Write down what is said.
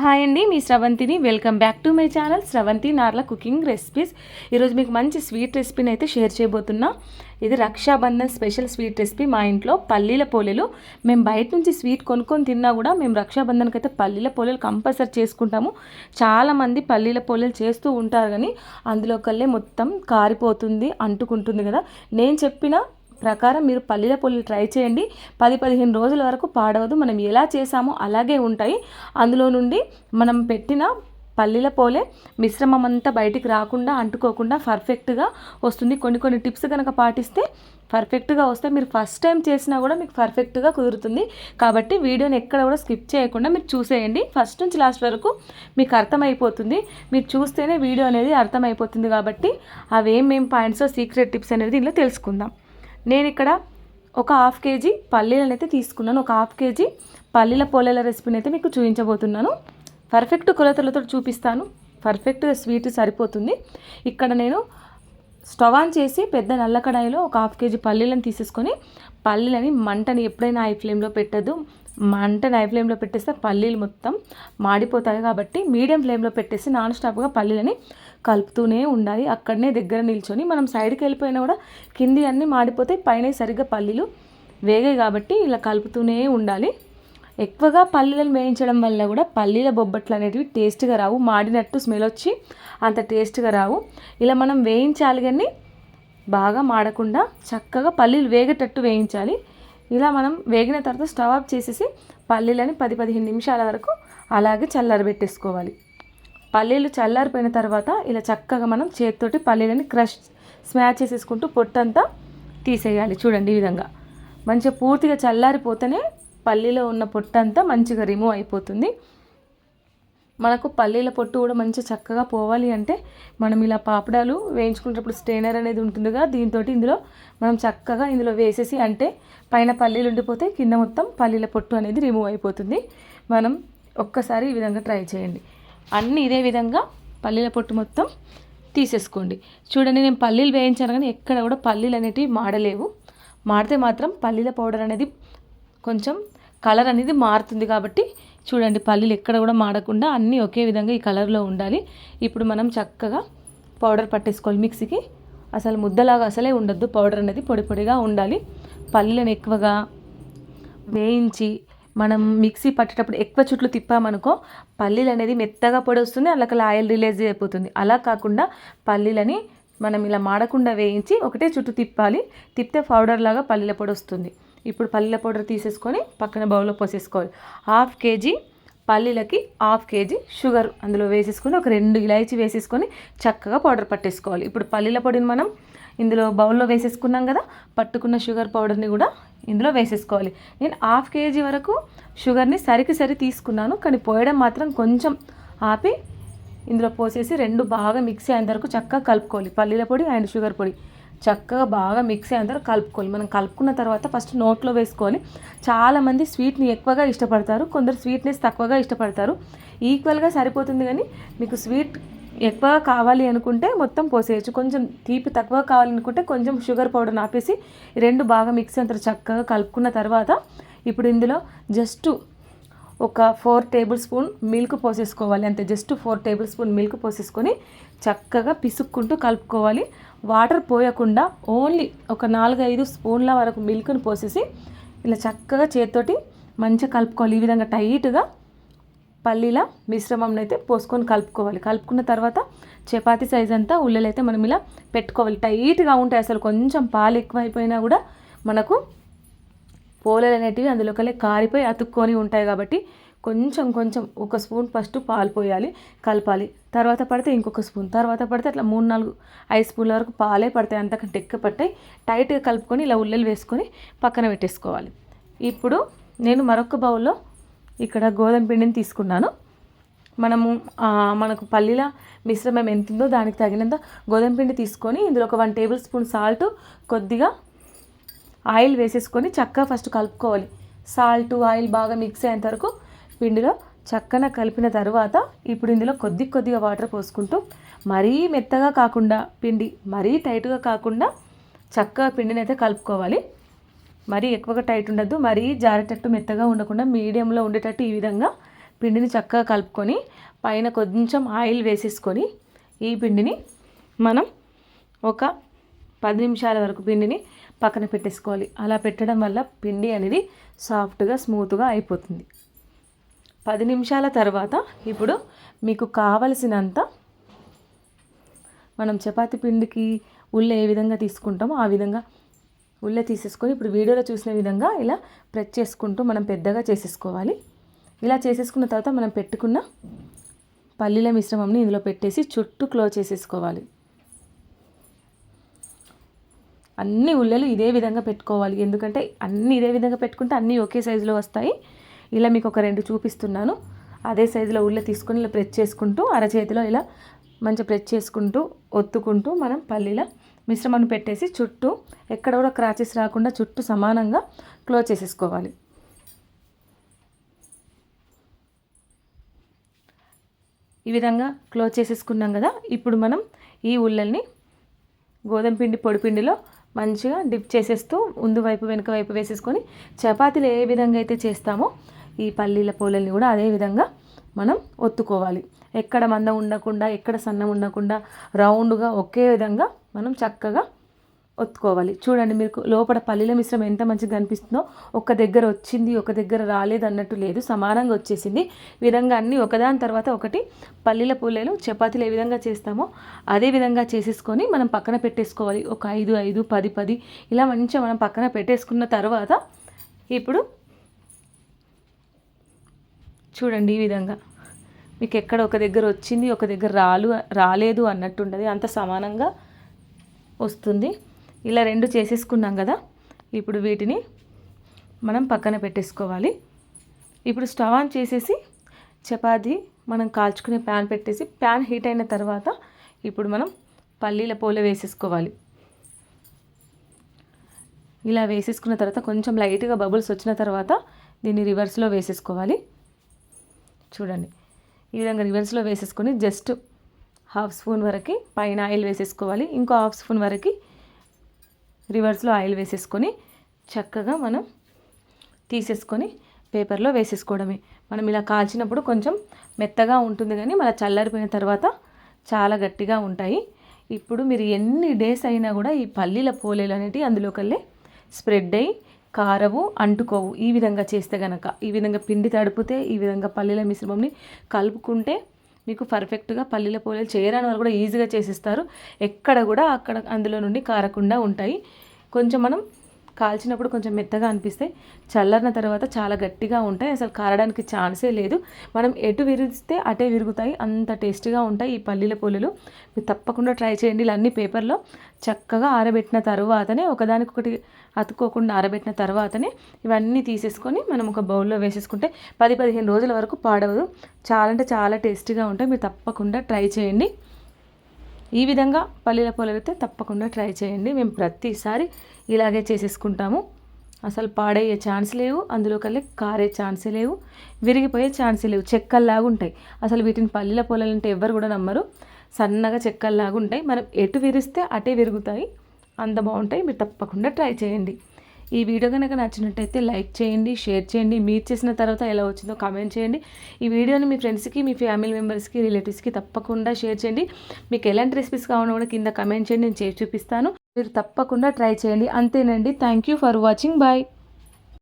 Hi అండి, మీ స్రవంతిని. Welcome back to my channel Sravanthi Narla cooking recipes. ఈరోజు మీకు మంచి స్వీట్ రెసిపీని అయితే షేర్ చేయబోతున్నా. ఇది రక్షాబంధన్ స్పెషల్ స్వీట్ రెసిపీ. మా ఇంట్లో పల్లీల పోలేలు, మేము బయట నుంచి స్వీట్ కొనుక్కొని తిన్నా కూడా మేము రక్షాబంధన్కి అయితే పల్లీల పోలేలు కంపల్సరీ చేసుకుంటాము. చాలామంది పల్లీల పోలేలు చేస్తూ ఉంటారు, కానీ అందులో కల్లే మొత్తం కారిపోతుంది, అంటుకుంటుంది కదా. నేను చెప్పిన ప్రకారం మీరు పల్లీల పొల్లీలు ట్రై చేయండి. 10-15 రోజుల వరకు పాడవదు. మనం ఎలా చేసామో అలాగే ఉంటాయి. అందులో నుండి మనం పెట్టిన పల్లీల పోలే మిశ్రమం అంతా బయటికి రాకుండా, అంటుకోకుండా పర్ఫెక్ట్గా వస్తుంది. కొన్ని టిప్స్ కనుక పాటిస్తే పర్ఫెక్ట్గా వస్తే మీరు ఫస్ట్ టైం చేసినా కూడా మీకు పర్ఫెక్ట్గా కుదురుతుంది. కాబట్టి వీడియోని ఎక్కడ కూడా స్కిప్ చేయకుండా మీరు చూసేయండి. ఫస్ట్ నుంచి లాస్ట్ వరకు మీకు అర్థమైపోతుంది. మీరు చూస్తేనే వీడియో అనేది అర్థమైపోతుంది. కాబట్టి అవేమేం పాయింట్స్, సీక్రెట్ టిప్స్ అనేది దీనిలో తెలుసుకుందాం. నేను ఇక్కడ ఒక 1/2 కేజీ పల్లీలను అయితే తీసుకున్నాను. ఒక 1/2 కేజీ పల్లీల పోలేల రెసిపీని అయితే మీకు చూపించబోతున్నాను. పర్ఫెక్ట్ కొలతలతో చూపిస్తాను. పర్ఫెక్ట్గా స్వీట్ సరిపోతుంది. ఇక్కడ నేను స్టవ్ ఆన్ చేసి పెద్ద నల్ల కడాయిలో ఒక 1/2 కేజీ పల్లీలను తీసేసుకొని, పల్లీలని మంటని ఎప్పుడైనా హై ఫ్లేమ్లో పెట్టద్దు. మంటని హై ఫ్లేమ్లో పెట్టేస్తే పల్లీలు మొత్తం మాడిపోతాయి. కాబట్టి మీడియం ఫ్లేమ్లో పెట్టేసి నాన్ స్టాప్గా పల్లీలని కలుపుతూనే ఉండాలి. అక్కడనే దగ్గర నిల్చొని, మనం సైడ్కి వెళ్ళిపోయినా కూడా కింది అన్నీ మాడిపోతాయి, పైన సరిగ్గా పల్లీలు వేగాయి. కాబట్టి ఇలా కలుపుతూనే ఉండాలి. ఎక్కువగా పల్లీలను వేయించడం వల్ల కూడా పల్లీల బొబ్బట్లు అనేటివి టేస్ట్గా రావు. మాడినట్టు స్మెల్ వచ్చి అంత టేస్ట్గా రావు. ఇలా మనం వేయించాలి, కానీ బాగా మాడకుండా చక్కగా పల్లీలు వేగేటట్టు వేయించాలి. ఇలా మనం వేగిన తర్వాత స్టవ్ ఆఫ్ చేసేసి పల్లీలని 10-15 నిమిషాల వరకు అలాగే చల్లారబెట్టేసుకోవాలి. పల్లీలు చల్లారిపోయిన తర్వాత ఇలా చక్కగా మనం చేతితోటి పల్లీలని స్మాష్ చేసేసుకుంటూ పొట్టంతా తీసేయాలి. చూడండి, ఈ విధంగా మంచిగా పూర్తిగా చల్లారిపోతేనే పల్లీలో ఉన్న పొట్టంతా మంచిగా రిమూవ్ అయిపోతుంది. మనకు పల్లీల పొట్టు కూడా మంచిగా చక్కగా పోవాలి అంటే మనం ఇలా పాపడాలు వేయించుకునేటప్పుడు స్ట్రైనర్ అనేది ఉంటుందిగా, దీంతో ఇందులో మనం చక్కగా ఇందులో వేసేసి అంటే పైన పల్లీలు ఉండిపోతే కింద మొత్తం పల్లీల పొట్టు అనేది రిమూవ్ అయిపోతుంది. మనం ఒక్కసారి ఈ విధంగా ట్రై చేయండి. అన్నీ ఇదే విధంగా పల్లీల పొట్టు మొత్తం తీసేసుకోండి. చూడండి, నేను పల్లీలు వేయించాను, కానీ ఎక్కడ కూడా పల్లీలు అనేటివి మాడలేవు. మాడితే మాత్రం పల్లీల పౌడర్ అనేది కొంచెం కలర్ అనేది మారుతుంది. కాబట్టి చూడండి, పల్లీలు ఎక్కడ కూడా మాడకుండా అన్నీ ఒకే విధంగా ఈ కలర్లో ఉండాలి. ఇప్పుడు మనం చక్కగా పౌడర్ పట్టేసుకోవాలి మిక్సీకి. అసలు ముద్దలాగా అసలే ఉండొద్దు, పౌడర్ అనేది పొడి పొడిగా ఉండాలి. పల్లీలను ఎక్కువగా వేయించి మనం మిక్సీ పట్టేటప్పుడు ఎక్కువ చుట్లు తిప్పామనుకో పల్లీలు అనేది మెత్తగా పొడి వస్తుంది, అందులో ఆయిల్ రిలీజ్ అయిపోతుంది. అలా కాకుండా పల్లీలని మనం ఇలా మాడకుండా వేయించి ఒకటే చుట్టూ తిప్పాలి. తిప్పితే పౌడర్ లాగా పల్లీల పొడి వస్తుంది. ఇప్పుడు పల్లీల పౌడర్ తీసేసుకొని పక్కన బౌల్లో పోసేసుకోవాలి. 1/2 కేజీ పల్లీలకి 1/2 కేజీ షుగర్ అందులో వేసేసుకొని ఒక 2 ఇలాచీ వేసేసుకొని చక్కగా పౌడర్ పట్టేసుకోవాలి. ఇప్పుడు పల్లీల పొడిని మనం ఇందులో బౌల్లో వేసేసుకున్నాం కదా, పట్టుకున్న షుగర్ పౌడర్ని కూడా ఇందులో వేసేసుకోవాలి. నేను 1/2 కేజీ వరకు షుగర్ని సరి తీసుకున్నాను, కానీ పోయడం మాత్రం కొంచెం ఆపి ఇందులో పోసేసి 2 బాగా మిక్స్ అయ్యేంత వరకు చక్కగా కలుపుకోవాలి. పల్లీల పొడి అండ్ షుగర్ పొడి చక్కగా బాగా మిక్స్ అయ్యేంత వరకు కలుపుకోవాలి. మనం కలుపుకున్న తర్వాత ఫస్ట్ నోట్లో వేసుకోవాలి. చాలామంది స్వీట్ని ఎక్కువగా ఇష్టపడతారు, కొందరు స్వీట్నెస్ తక్కువగా ఇష్టపడతారు. ఈక్వల్గా సరిపోతుంది, కానీ మీకు స్వీట్ ఎక్కువగా కావాలి అనుకుంటే మొత్తం పోసేయచ్చు. కొంచెం తీపి తక్కువ కావాలనుకుంటే కొంచెం షుగర్ పౌడర్ ఆపేసి 2 బాగా మిక్స్ అంతా చక్కగా కలుపుకున్న తర్వాత ఇప్పుడు ఇందులో జస్ట్ ఒక 4 టేబుల్ స్పూన్ మిల్క్ పోసేసుకోవాలి. అంతే, జస్ట్ 4 టేబుల్ స్పూన్ మిల్క్ పోసేసుకొని చక్కగా పిసుక్కుంటూ కలుపుకోవాలి. వాటర్ పోయకుండా ఓన్లీ ఒక 4-5 స్పూన్ల వరకు మిల్క్ని పోసేసి ఇలా చక్కగా చేతితోటి మంచిగా కలుపుకోవాలి. ఈ విధంగా టైట్గా పల్లీల మిశ్రమం అయితే పోసుకొని కలుపుకోవాలి. కలుపుకున్న తర్వాత చపాతీ సైజ్ అంతా ఉల్లలు అయితే మనం ఇలా పెట్టుకోవాలి. టైట్గా ఉంటాయి, అసలు కొంచెం పాలు ఎక్కువైపోయినా కూడా మనకు పోలేలు అనేటివి అందులోకెళ్ళి కారిపోయి అతుక్కొని ఉంటాయి. కాబట్టి కొంచెం ఒక స్పూన్ ఫస్ట్ పాలు పోయాలి, కలపాలి. తర్వాత పడితే ఇంకొక స్పూన్, తర్వాత పడితే అట్లా 3-4-5 స్పూన్ల వరకు పాలే పడతాయి, అంతకంటే ఎక్కువ పట్టాయి. టైట్గా కలుపుకొని ఇలా ఉల్లలు వేసుకొని పక్కన పెట్టేసుకోవాలి. ఇప్పుడు నేను మరొక బౌల్లో ఇక్కడ గోధుమ పిండిని తీసుకున్నాను. మనకు పల్లీల మిశ్రమం ఎంత ఉందో దానికి తగినంత గోధుమ పిండి తీసుకొని ఇందులో ఒక 1 టేబుల్ స్పూన్ సాల్ట్, కొద్దిగా ఆయిల్ వేసేసుకొని చక్కగా ఫస్ట్ కలుపుకోవాలి. సాల్ట్ ఆయిల్ బాగా మిక్స్ అయ్యేంత వరకు పిండిలో చక్కగా కలిపిన తర్వాత ఇప్పుడు ఇందులో కొద్దిగా వాటర్ పోసుకుంటూ మరీ మెత్తగా కాకుండా పిండి మరీ టైట్గా కాకుండా చక్కగా పిండిని అయితే కలుపుకోవాలి. మరీ ఎక్కువగా టైట్ ఉండద్దు, మరీ జారేటట్టు మెత్తగా ఉండకుండా మీడియంలో ఉండేటట్టు ఈ విధంగా పిండిని చక్కగా కలుపుకొని పైన కొంచెం ఆయిల్ వేసేసుకొని ఈ పిండిని మనం ఒక 10 నిమిషాల వరకు పిండిని పక్కన పెట్టేసుకోవాలి. అలా పెట్టడం వల్ల పిండి అనేది సాఫ్ట్గా స్మూత్గా అయిపోతుంది. 10 నిమిషాల తర్వాత ఇప్పుడు మీకు కావలసినంత మనం చపాతీ పిండికి ఉల్ల ఏ విధంగా తీసుకుంటామో ఆ విధంగా ఉల్ల తీసేసుకొని ఇప్పుడు వీడియోలో చూసిన విధంగా ఇలా ప్రెస్ చేసుకుంటూ మనం పెద్దగా చేసేసుకోవాలి. ఇలా చేసేసుకున్న తర్వాత మనం పెట్టుకున్న పల్లీల మిశ్రమంని ఇందులో పెట్టేసి చుట్టూ క్లోజ్ చేసేసుకోవాలి. అన్ని ఉల్లలు ఇదే విధంగా పెట్టుకోవాలి, ఎందుకంటే అన్నీ ఇదే విధంగా పెట్టుకుంటే అన్నీ ఒకే సైజులో వస్తాయి. ఇలా మీకు ఒక 2 చూపిస్తున్నాను. అదే సైజులో ఉల్ల తీసుకొని ఇలా ప్రెస్ చేసుకుంటూ అరచేతిలో ఇలా మంచిగా ప్రెస్ చేసుకుంటూ ఒత్తుకుంటూ మనం పల్లీల మిశ్రమాన్ని పెట్టేసి చుట్టూ ఎక్కడ కూడా క్రాచెస్ రాకుండా చుట్టూ సమానంగా క్లోజ్ చేసేసుకోవాలి. ఈ విధంగా క్లోజ్ చేసేసుకున్నాం కదా. ఇప్పుడు మనం ఈ ఉల్లల్ని గోధుమ పిండి పొడి పిండిలో మంచిగా డిప్ చేసేస్తూ ముందు వైపు వెనుక వైపు వేసేసుకొని చపాతీలు ఏ విధంగా అయితే చేస్తామో ఈ పల్లీల పోలల్ని కూడా అదే విధంగా మనం ఒత్తుకోవాలి. ఎక్కడ మందం ఉండకుండా ఎక్కడ సన్నం ఉండకుండా రౌండ్గా ఒకే విధంగా మనం చక్కగా ఒత్తుకోవాలి. చూడండి, మీకు లోపల పల్లీల మిశ్రమం ఎంత మంచిగా కనిపిస్తుందో, ఒక దగ్గర వచ్చింది ఒక దగ్గర రాలేదు అన్నట్టు లేదు, సమానంగా వచ్చేసింది. ఈ విధంగా అన్నీ ఒకదాని తర్వాత ఒకటి పల్లీల పూలలు చపాతీలు ఏ విధంగా చేస్తామో అదే విధంగా చేసేసుకొని మనం పక్కన పెట్టేసుకోవాలి. ఒక 5, 5, 10, 10 ఇలా మంచిగా మనం పక్కన పెట్టేసుకున్న తర్వాత ఇప్పుడు చూడండి, ఈ విధంగా మీకు ఎక్కడ ఒక దగ్గర వచ్చింది ఒక దగ్గర రాలేదు అన్నట్టు ఉండదు, అంత సమానంగా వస్తుంది. ఇలా 2 చేసేసుకున్నాం కదా. ఇప్పుడు వీటిని మనం పక్కన పెట్టేసుకోవాలి. ఇప్పుడు స్టవ్ ఆన్ చేసేసి చపాతీ మనం కాల్చుకునే ప్యాన్ పెట్టేసి ప్యాన్ హీట్ అయిన తర్వాత ఇప్పుడు మనం పల్లీల పోల వేసేసుకోవాలి. ఇలా వేసేసుకున్న తర్వాత కొంచెం లైట్గా బబుల్స్ వచ్చిన తర్వాత దీన్ని రివర్స్లో వేసేసుకోవాలి. చూడండి, ఈ విధంగా రివర్స్లో వేసేసుకొని జస్ట్ 1/2 స్పూన్ వరకు పైన ఆయిల్ వేసేసుకోవాలి. ఇంకో 1/2 స్పూన్ వరకు రివర్స్లో ఆయిల్ వేసేసుకొని చక్కగా మనం తీసేసుకొని పేపర్లో వేసేసుకోవడమే. మనం ఇలా కాల్చినప్పుడు కొంచెం మెత్తగా ఉంటుంది, కానీ మళ్ళీ చల్లారిపోయిన తర్వాత చాలా గట్టిగా ఉంటాయి. ఇప్పుడు మీరు ఎన్ని డేస్ అయినా కూడా ఈ పల్లీల పోలేలు అనేటివి అందులోకెళ్ళి స్ప్రెడ్ అయ్యి కారవు అంటుకోవు. ఈ విధంగా చేస్తే కనుక, ఈ విధంగా పిండి తడిపితే, ఈ విధంగా పల్లీల మిశ్రమంని కలుపుకుంటే మీకు పర్ఫెక్ట్గా పల్లీల పోలేలు చేయరాని వాళ్ళు కూడా ఈజీగా చేసిస్తారు. ఎక్కడ కూడా అక్కడ అందులో నుండి కారకుండా ఉంటాయి. కొంచెం మనం కాల్చినప్పుడు కొంచెం మెత్తగా అనిపిస్తాయి, చల్లారిన తర్వాత చాలా గట్టిగా ఉంటాయి, అసలు కారడానికి ఛాన్సే లేదు. మనం ఎటు విరిస్తే అటే విరుగుతాయి, అంత టేస్టీగా ఉంటాయి ఈ పల్లీల పోలేలు. మీరు తప్పకుండా ట్రై చేయండి. ఇలా అన్ని పేపర్లో చక్కగా ఆరబెట్టిన తర్వాతనే, ఒకదానికొకటి అతుక్కోకుండా ఆరబెట్టిన తర్వాతనే ఇవన్నీ తీసేసుకొని మనం ఒక బౌల్లో వేసేసుకుంటే 10-15 రోజుల వరకు పాడవదు. చాలా అంటే చాలా టేస్టీగా ఉంటాయి. మీరు తప్పకుండా ట్రై చేయండి. ఈ విధంగా పల్లీల పోలేలు అయితే తప్పకుండా ట్రై చేయండి. మేము ప్రతిసారి ఇలాగే చేసేసుకుంటాము. అసలు పాడయ్యే ఛాన్స్ లేవు, అందులోకెళ్ళి కారే ఛాన్సే లేవు, విరిగిపోయే ఛాన్సే లేవు. చెక్కల్లాగా ఉంటాయి. అసలు వీటిని పల్లీల పోలేలు అంటే ఎవ్వరు కూడా నమ్మరు. సన్నగా చెక్కల్లాగా ఉంటాయి. మనం ఎటు విరిస్తే అటే విరుగుతాయి, అంత బాగుంటాయి. మీరు తప్పకుండా ట్రై చేయండి. ఈ వీడియో కనుక నచ్చినట్టయితే లైక్ చేయండి, షేర్ చేయండి. మీరు చేసిన తర్వాత ఎలా వచ్చిందో కామెంట్ చేయండి. ఈ వీడియోని మీ ఫ్రెండ్స్కి, మీ ఫ్యామిలీ మెంబర్స్కి, రిలేటివ్స్కి తప్పకుండా షేర్ చేయండి. మీకు ఎలాంటి రెసిపీస్ కావాలో కూడా కింద కామెంట్ చేయండి, నేను చేసి చూపిస్తాను. మీరు తప్పకుండా ట్రై చేయండి. అంతేనండి. Thank you for watching. Bye.